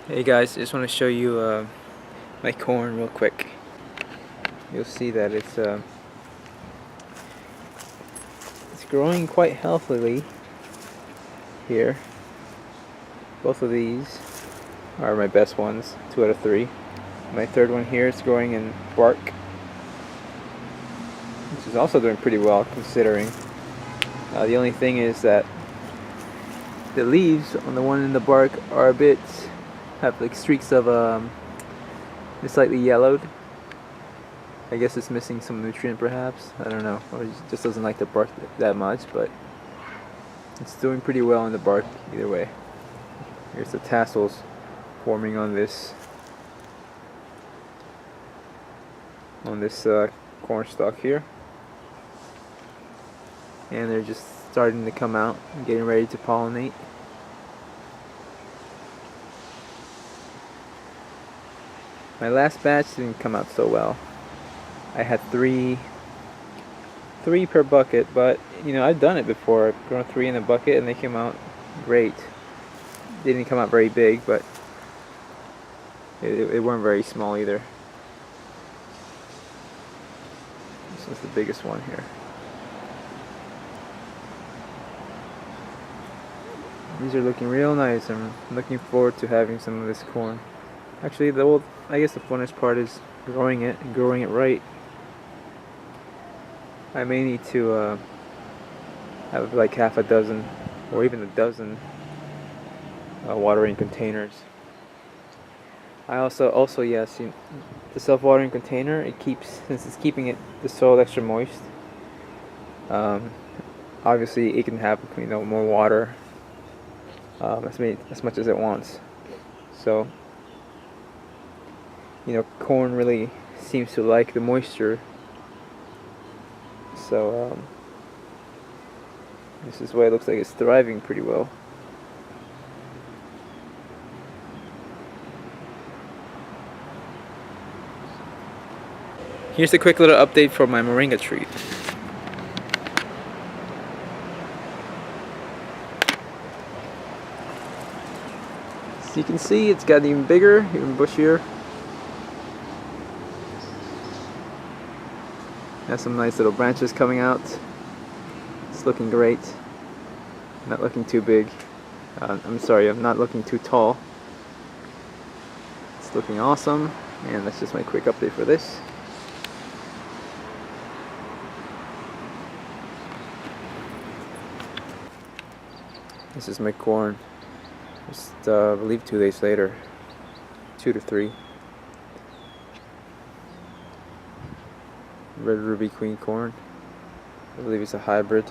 Hey guys, just want to show you my corn real quick. You'll see that it's growing quite healthily here. Both of these are my best ones, 2 out of 3. My third one here is growing in bark, which is also doing pretty well considering. The only thing is that the leaves on the one in the bark are have like streaks of it's slightly yellowed. I guess it's missing some nutrient perhaps, I don't know, or it just doesn't like the bark that much, but it's doing pretty well in the bark either way. Here's the tassels forming on this corn stalk here, and they're just starting to come out and getting ready to pollinate. My last batch didn't come out so well. I had three per bucket, but you know, I've done it before. I've grown 3 in a bucket and they came out great. They didn't come out very big, but they weren't very small either. This is the biggest one here. These are looking real nice. I'm looking forward to having some of this corn. Actually, I guess the funnest part is growing it and growing it right. I may need to have like half a dozen or even a dozen watering containers. I also yes, the self-watering container, since it's keeping the soil extra moist. Obviously, it can have more water as much as it wants. So corn really seems to like the moisture. So this is why it looks like it's thriving pretty well. Here's a quick little update for my moringa tree. As you can see, it's gotten even bigger, even bushier. Has some nice little branches coming out. It's looking great. Not looking too big. I'm sorry, I'm not looking too tall. It's looking awesome, and that's just my quick update for this. This is my corn. Just I believe 2 days later, 2 to 3. Red Ruby Queen corn. I believe it's a hybrid.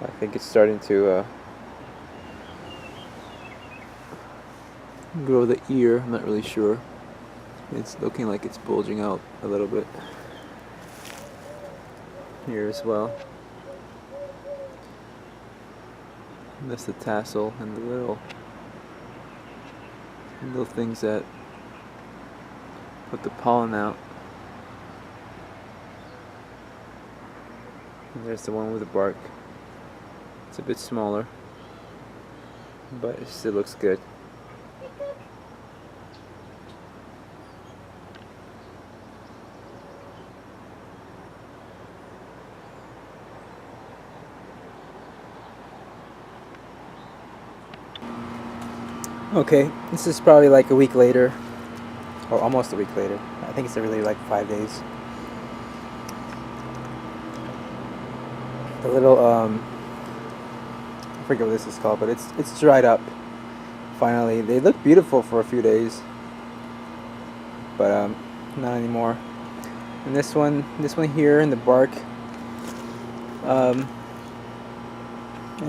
I think it's starting to grow the ear. I'm not really sure. It's looking like it's bulging out a little bit here as well. And that's the tassel and the little things that put the pollen out. And there's the one with the bark. It's a bit smaller, but it still looks good. Okay, this is probably like a week later, or almost a week later. I think it's really like 5 days. The little I forget what this is called, but it's dried up. Finally, they look beautiful for a few days, but not anymore. And this one here in the bark, I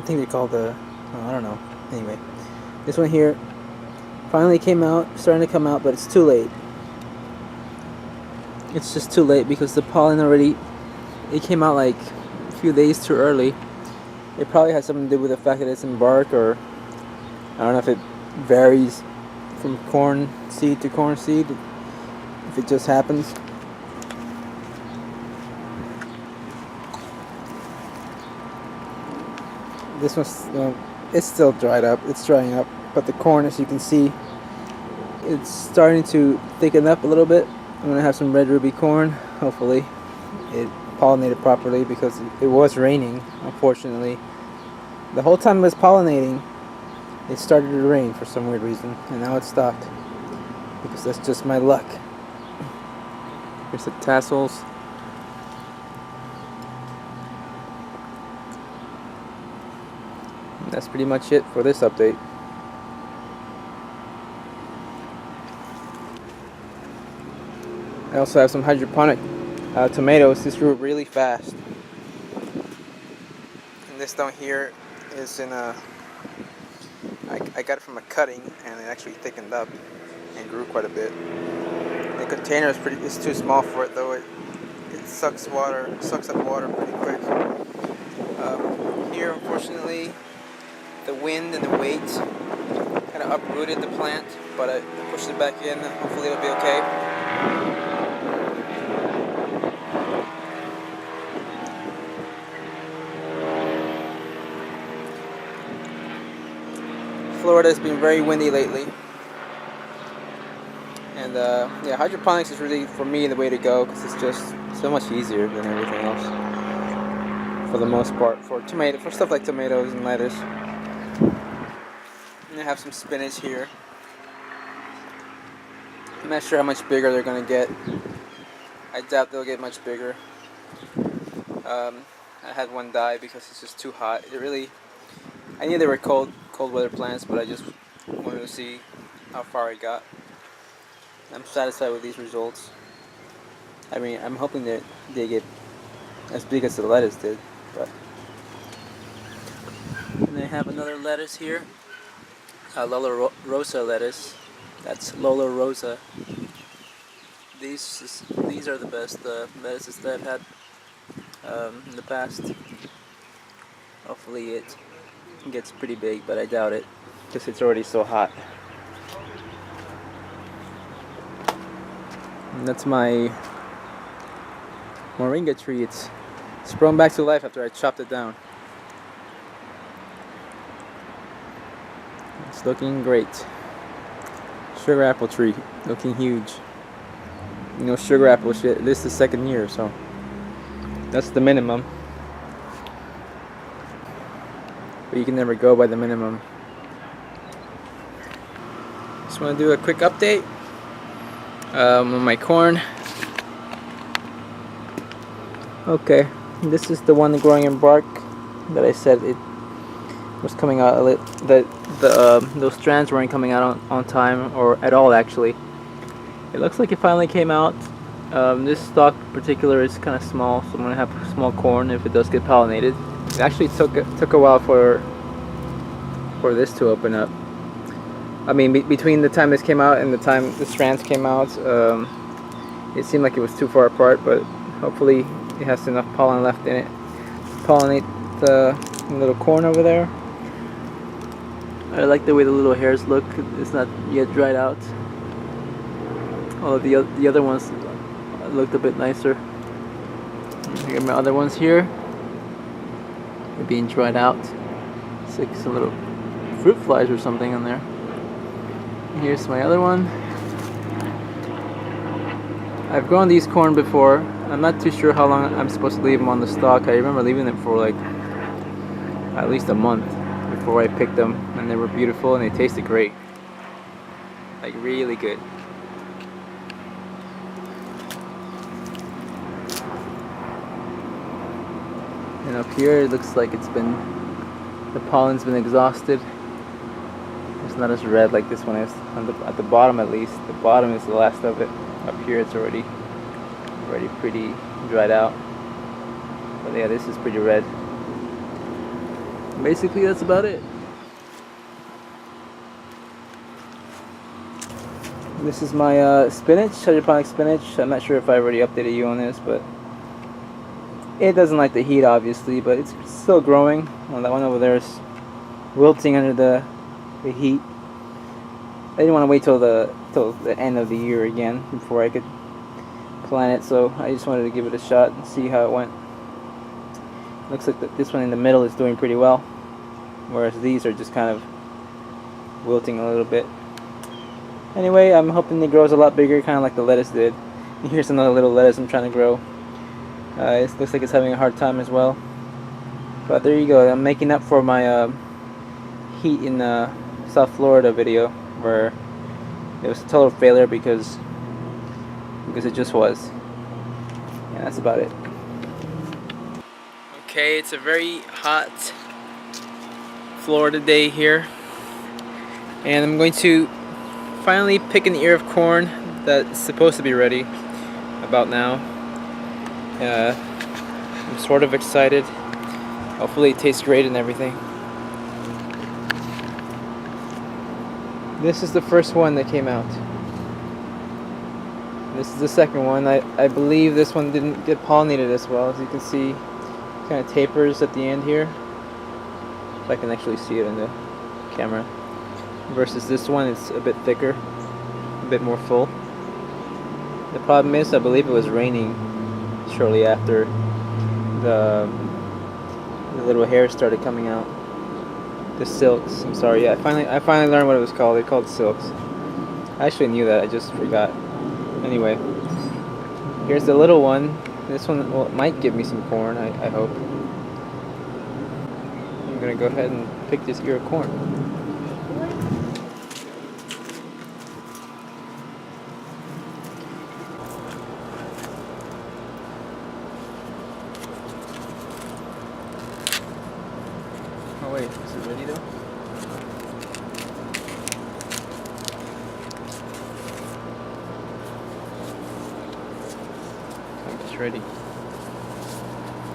think they call I don't know. Anyway, this one here finally came out, starting to come out, but it's too late. It's just too late because the pollen it came out like a few days too early. It probably has something to do with the fact that it's in bark, or I don't know if it varies from corn seed to corn seed, if it just happens. this one's, it's still dried up. It's drying up, but the corn, as you can see, it's starting to thicken up a little bit. I'm gonna have some red ruby corn. Hopefully, it pollinated properly because it was raining. Unfortunately, the whole time it was pollinating, it started to rain for some weird reason, and now it stopped because that's just my luck. Here's the tassels. That's pretty much it for this update. I also have some hydroponic tomatoes. This grew really fast. And this down here is in a... I got it from a cutting, and it actually thickened up and grew quite a bit. The container is too small for it though. It sucks up water pretty quick. Here, unfortunately, the wind and the weight kind of uprooted the plant, but I pushed it back in. Hopefully it'll be okay. Florida has been very windy lately, and yeah, hydroponics is really, for me, the way to go because it's just so much easier than everything else. For the most part, for stuff like tomatoes and lettuce. And I have some spinach here. I'm not sure how much bigger they're gonna get. I doubt they'll get much bigger. I had one die because it's just too hot. I knew they were cold weather plants, but I just wanted to see how far I got. I'm satisfied with these results. I mean, I'm hoping that they get as big as the lettuce did, but. And I have another lettuce here, Lola Rosa lettuce. That's Lola Rosa. These are the best lettuces that I've had in the past. Hopefully it gets pretty big, but I doubt it because it's already so hot. And that's my moringa tree. It's sprung back to life after I chopped it down. It's looking great. Sugar apple tree, looking huge. You know, sugar apple shit, this is the second year, so that's the minimum. But you can never go by the minimum. Just want to do a quick update on my corn. Okay, this is the one growing in bark that I said it was coming out a little, that those strands weren't coming out on time, or at all actually. It looks like it finally came out. This stalk in particular is kind of small, so I'm gonna have small corn if it does get pollinated. It actually took a while for this to open up. I mean, between the time this came out and the time the strands came out, it seemed like it was too far apart, but hopefully it has enough pollen left in it to pollinate the little corn over there. I like the way the little hairs look. It's not yet dried out. Oh, the other ones looked a bit nicer. Here are my other ones here. They're being dried out. It's like some little fruit flies or something in there. Here's my other one. I've grown these corn before. I'm not too sure how long I'm supposed to leave them on the stalk. I remember leaving them for like at least a month before I picked them, and they were beautiful and they tasted great. Like really good. And up here it looks like the pollen's been exhausted. It's not as red like this one is. At the bottom at least. The bottom is the last of it. Up here it's already pretty dried out. But yeah, this is pretty red. Basically that's about it. This is my spinach, hydroponic spinach. I'm not sure if I already updated you on this, but it doesn't like the heat obviously, but it's still growing. Well, that one over there is wilting under the heat. I didn't want to wait till the end of the year again before I could plant it, so I just wanted to give it a shot and see how it went. Looks like this one in the middle is doing pretty well. whereas these are just kind of wilting a little bit. Anyway, I'm hoping it grows a lot bigger, kind of like the lettuce did. Here's another little lettuce I'm trying to grow. It looks like it's having a hard time as well. But there you go. I'm making up for my heat in the South Florida video, where it was a total failure because it just was. Yeah, that's about it. Okay, it's a very hot Florida day here, and I'm going to finally pick an ear of corn that's supposed to be ready about now. I'm sort of excited. Hopefully it tastes great and everything. This is the first one that came out. This is the second one. I believe this one didn't get pollinated as well. As you can see, kind of tapers at the end here. If I can actually see it in the camera. Versus this one, it's a bit thicker, a bit more full. The problem is, I believe it was raining shortly after the little hairs started coming out. The silks. I'm sorry. Yeah, I finally learned what it was called. They're called silks. I actually knew that. I just forgot. Anyway, here's the little one. This one, well, it might give me some corn. I hope. I'm gonna go ahead and pick this ear of corn. Oh wait, is it ready though? It's ready.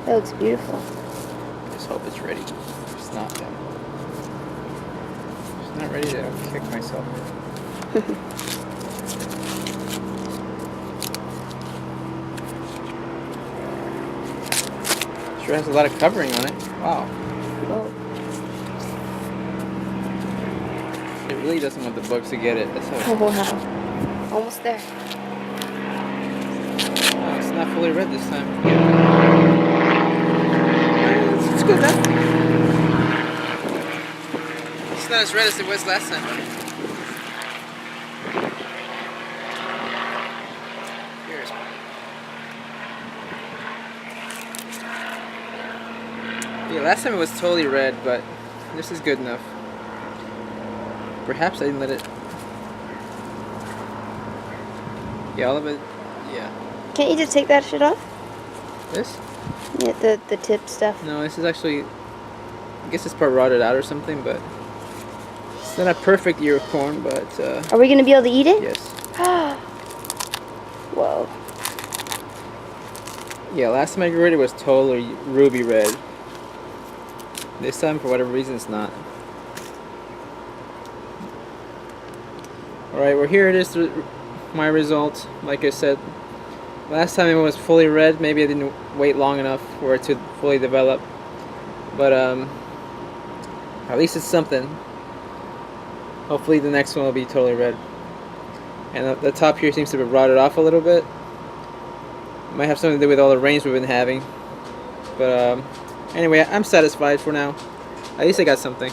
That looks beautiful. Just hope it's ready. If it's not, then if it's not ready, to kick myself. Sure has a lot of covering on it. Wow. Oh. It really doesn't want the bugs to get it. That's how. Oh wow. Almost there. It's not fully red this time. It's good enough. It's not as red as it was last time. Here's one. Yeah, last time it was totally red, but this is good enough. Perhaps I didn't let it. Yeah, all of it. Yeah. Can't you just take that shit off? This? Yeah, the tip stuff. No, this is actually. I guess it's part rotted out or something, but it's not a perfect ear of corn, but. Are we gonna be able to eat it? Yes. Whoa. Yeah, last time I grew it was totally ruby red. This time, for whatever reason, it's not. Alright, well here it is, my result. Like I said, last time it was fully red. Maybe I didn't wait long enough for it to fully develop. But at least it's something. Hopefully the next one will be totally red. And the top here seems to be rotted off a little bit. Might have something to do with all the rains we've been having. But anyway, I'm satisfied for now. At least I got something.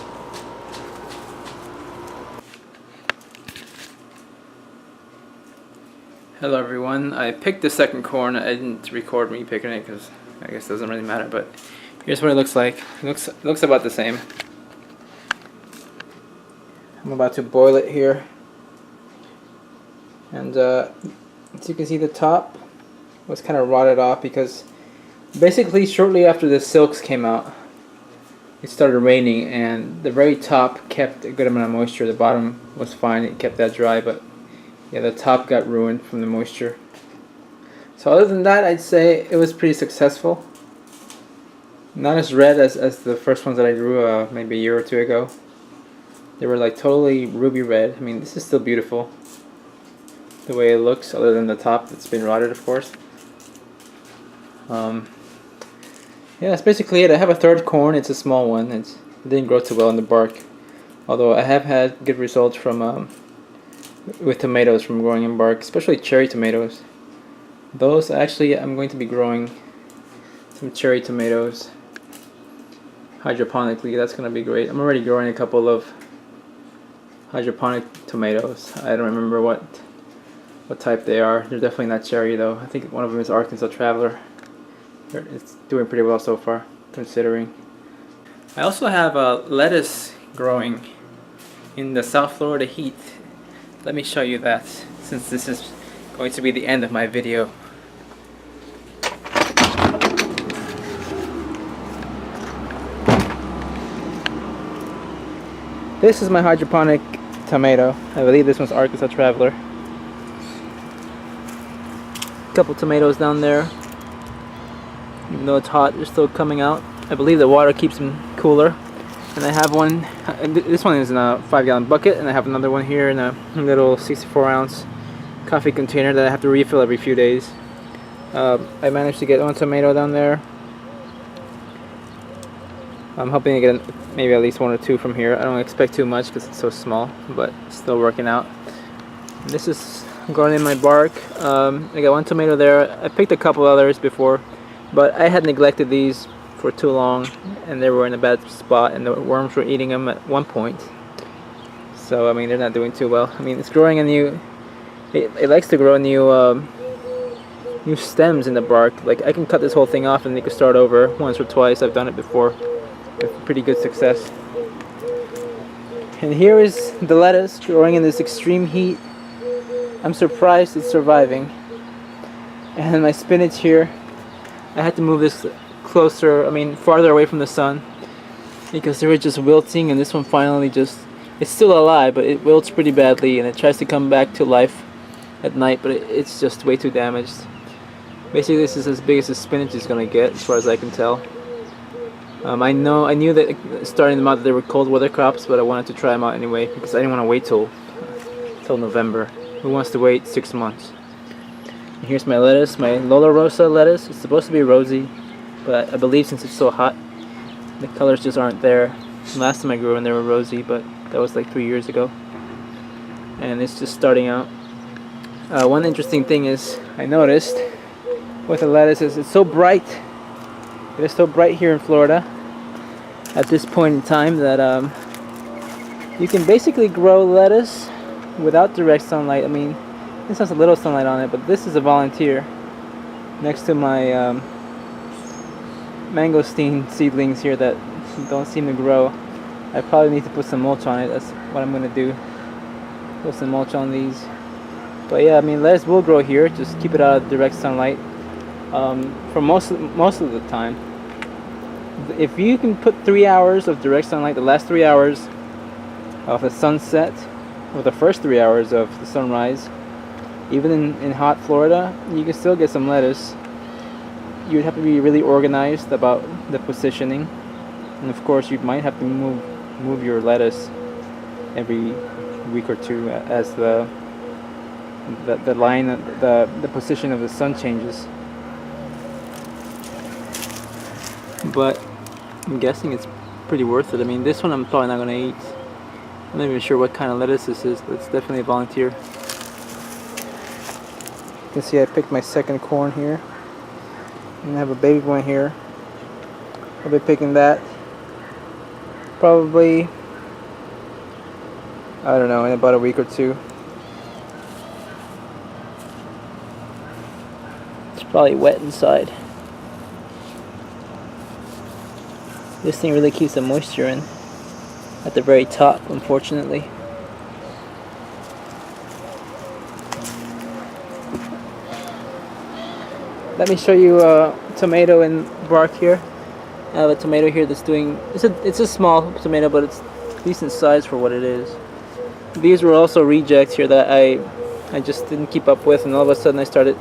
Hello everyone. I picked the second corn. I didn't record me picking it because I guess it doesn't really matter. But here's what it looks like. It looks about the same. I'm about to boil it here. And as you can see, the top was kind of rotted off because basically shortly after the silks came out, it started raining, and the very top kept a good amount of moisture. The bottom was fine. It kept that dry, but yeah, the top got ruined from the moisture. So other than that, I'd say it was pretty successful. Not as red as the first ones that I grew maybe a year or two ago. They were like totally ruby red. I mean, this is still beautiful the way it looks, other than the top that's been rotted, of course. Yeah, that's basically it. I have a third corn. It's a small one. It didn't grow too well in the bark. Although I have had good results from with tomatoes from growing in bark, especially cherry tomatoes. Those actually, I'm going to be growing some cherry tomatoes. hydroponically. That's gonna be great. I'm already growing a couple of hydroponic tomatoes. I don't remember what type they are. They're definitely not cherry though. I think one of them is Arkansas Traveler. It's doing pretty well so far, considering. I also have lettuce growing in the South Florida heat. Let me show you that, since this is going to be the end of my video. This is my hydroponic tomato. I believe this one's Arkansas Traveler. Couple tomatoes down there. Even though it's hot, they're still coming out. I believe the water keeps them cooler. And I have one, this one is in a 5-gallon bucket, and I have another one here in a little 64-ounce coffee container that I have to refill every few days. I managed to get one tomato down there. I'm hoping to get maybe at least one or two from here. I don't expect too much because it's so small, but still working out. And this is growing in my bark. I got one tomato there. I picked a couple others before, but I had neglected these for too long, and they were in a bad spot, and the worms were eating them at one point. So I mean, they're not doing too well. I mean, it's growing a new. It likes to grow new new stems in the bark. Like, I can cut this whole thing off and they can start over once or twice. I've done it before with pretty good success. And here is the lettuce growing in this extreme heat. I'm surprised it's surviving. And my spinach here, I had to move this closer, farther away from the sun, because they were just wilting, and this one finally it's still alive, but it wilts pretty badly, and it tries to come back to life at night, but it's just way too damaged. Basically, this is as big as the spinach is gonna get, as far as I can tell. I knew that starting them out that they were cold weather crops, but I wanted to try them out anyway, because I didn't want to wait till November. Who wants to wait 6 months? And here's my lettuce, my Lola Rosa lettuce. It's supposed to be rosy, but I believe since it's so hot, the colors just aren't there. Last time I grew them, they were rosy, but that was like 3 years ago. And it's just starting out. One interesting thing is, I noticed with the lettuce is it's so bright. It is so bright here in Florida at this point in time that you can basically grow lettuce without direct sunlight. I mean, this has a little sunlight on it, but this is a volunteer next to my mangosteen seedlings here that don't seem to grow. I probably need to put some mulch on it. That's what I'm going to do. Put some mulch on these. But yeah, I mean, lettuce will grow here. Just keep it out of direct sunlight for most of the time. If you can put 3 hours of direct sunlight, the last 3 hours of the sunset, or the first 3 hours of the sunrise, even in hot Florida, you can still get some lettuce. You would have to be really organized about the positioning, and of course you might have to move your lettuce every week or two as the line, the position of the sun changes. But I'm guessing it's pretty worth it. I mean, this one I'm probably not going to eat. I'm not even sure what kind of lettuce this is, but it's definitely a volunteer. You can see I picked my second corn here. And I have a baby one here. I'll be picking that probably, I don't know, in about a week or two. It's probably wet inside. This thing really keeps the moisture in at the very top, unfortunately. Let me show you a tomato in bark here. I have a tomato here that's doing, it's a small tomato, but it's decent size for what it is. These were also rejects here that I just didn't keep up with, and all of a sudden I started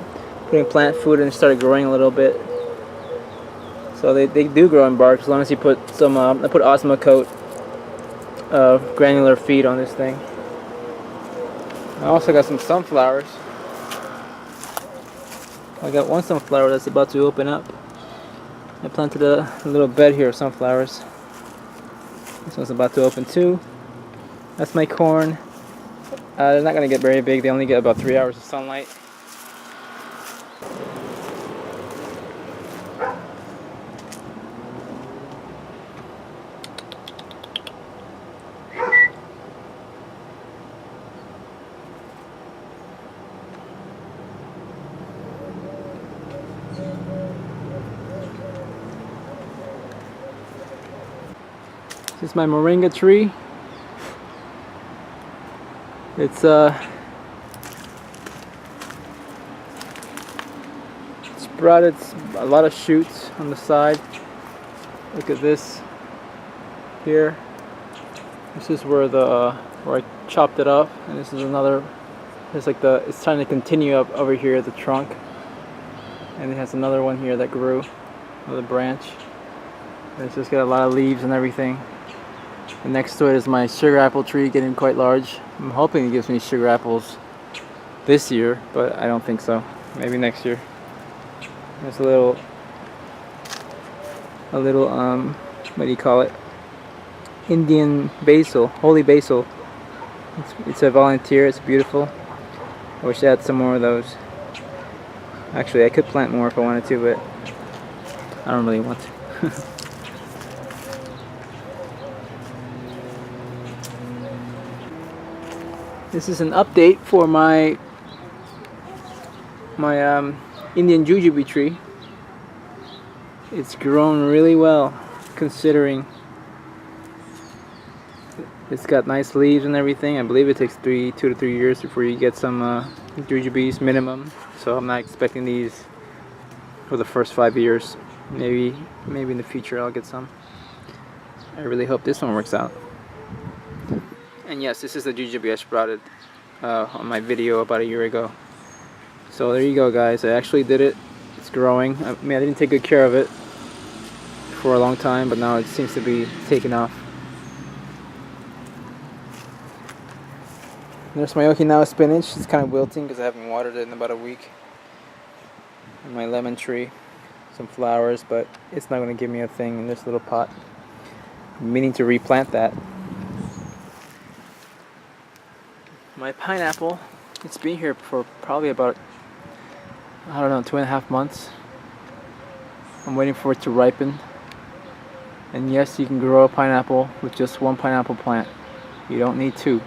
putting plant food and it started growing a little bit. So they do grow in bark as long as you put some, I put Osmocote granular feed on this thing. I also got some sunflowers. I got one sunflower that's about to open up. I planted a little bed here of sunflowers. This one's about to open too. That's my corn. They're not going to get very big. They only get about 3 hours of sunlight. This is my moringa tree. It's sprouted a lot of shoots on the side. Look at this here. This is where where I chopped it up, and this is another. It's like it's trying to continue up over here at the trunk, and it has another one here that grew, another branch. And it's just got a lot of leaves and everything. And next to it is my sugar apple tree, getting quite large. I'm hoping it gives me sugar apples this year, but I don't think so. Maybe next year. There's a little what do you call it? Indian basil, holy basil. It's a volunteer. It's beautiful. I wish I had some more of those. Actually, I could plant more if I wanted to, but I don't really want to. This is an update for my Indian jujube tree. It's grown really well, considering it's got nice leaves and everything. I believe it takes 2 to 3 years before you get some jujubes minimum. So I'm not expecting these for the first 5 years. Maybe in the future I'll get some. I really hope this one works out. And yes, this is the jujube I sprouted on my video about a year ago. So there you go, guys. I actually did it. It's growing. I mean, I didn't take good care of it for a long time, but now it seems to be taking off. There's my Okinawa spinach. It's kind of wilting because I haven't watered it in about a week. And my lemon tree. Some flowers, but it's not going to give me a thing in this little pot. I'm meaning to replant that. My pineapple, it's been here for probably about, I don't know, 2.5 months. I'm waiting for it to ripen. And yes, you can grow a pineapple with just one pineapple plant. You don't need 2.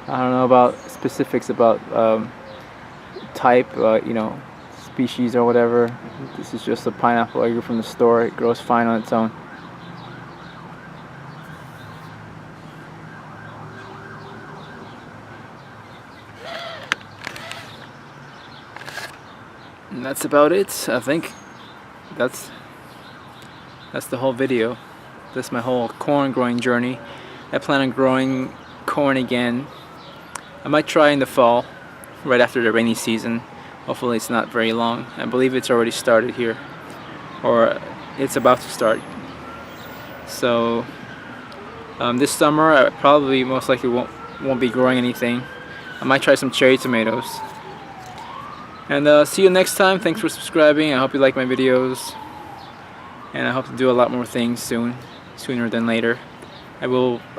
I don't know about specifics about type, species or whatever. This is just a pineapple I grew from the store. It grows fine on its own. And that's about it. I think that's the whole video. That's my whole corn growing journey. I plan on growing corn again. I might try in the fall, right after the rainy season. Hopefully it's not very long. I believe it's already started here, or it's about to start. So this summer I probably most likely won't be growing anything. I might try some cherry tomatoes. And see you next time. Thanks for subscribing. I hope you like my videos, and I hope to do a lot more things sooner than later. I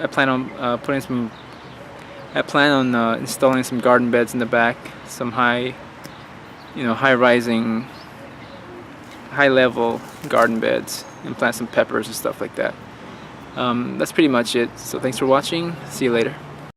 plan on installing some garden beds in the back, some high-rising, high-level garden beds, and plant some peppers and stuff like that. That's pretty much it. So thanks for watching. See you later.